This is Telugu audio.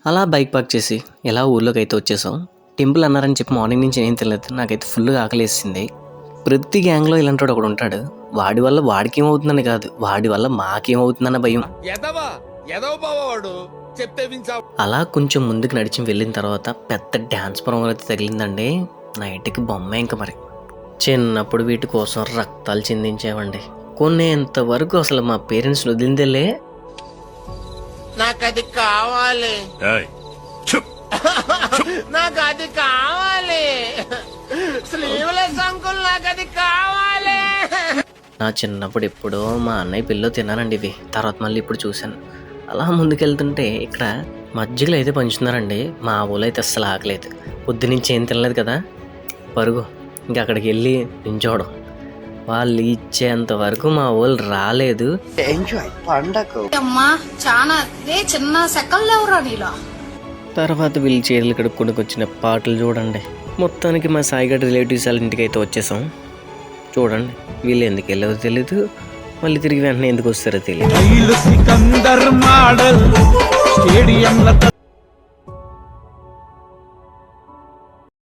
అలా బైక్ పార్క్ చేసి ఎలా ఊర్లోకి అయితే వచ్చేసాం. టెంపుల్ అన్నారని చెప్పి మార్నింగ్ నుంచి ఏం తెలియదు. నాకైతే ఫుల్గా ఆకలేసింది. ప్రతి గ్యాంగ్లో ఇలాంటి వాడు ఒకడు ఉంటాడు. వాడి వల్ల వాడికి ఏమవుతుందని కాదు, వాడి వల్ల మాకేమవుతుందన్న భయం. అలా కొంచెం ముందుకు నడిచి వెళ్ళిన తర్వాత పెద్ద డ్యాన్స్ ప్రోగ్రాం అయితే తగిలిందండి. నైట్కి బొమ్మ ఇంకా మరి. చిన్నప్పుడు వీటి కోసం రక్తాలు చిందించేవండి. కొన్నేంతవరకు అసలు మా పేరెంట్స్ వదిలిందేలే. నాకది కావాలి, నాకది కావాలి, స్లీవ్లెస్ అంకుల్ నాకది కావాలి. నా చిన్నప్పుడు ఎప్పుడో మా అన్నయ్య పిల్లో తిన్నానండి ఇవి. తర్వాత మళ్ళీ ఇప్పుడు చూశాను. అలా ముందుకెళ్తుంటే ఇక్కడ మజ్జిగలు అయితే పంచుతున్నారండి. మా ఊళ్ళో అయితే అస్సలు ఆకలేదు. పొద్దునుంచి ఏం తినలేదు కదా, పరుగు ఇంకా అక్కడికి వెళ్ళి నించోవడం. వాళ్ళు ఇచ్చేంత వరకు మా ఊళ్ళు రాలేదు. తర్వాత వీళ్ళు చీరలు కడుక్కొని వచ్చిన పాటలు చూడండి. మొత్తానికి మా సాయిగడ్ రిలేటివ్స్ వాళ్ళ ఇంటికి అయితే వచ్చేసాం. చూడండి వీళ్ళు ఎందుకు వెళ్ళదో తెలీదు, మళ్ళీ తిరిగి వెంటనే ఎందుకు వస్తారో తెలియదు.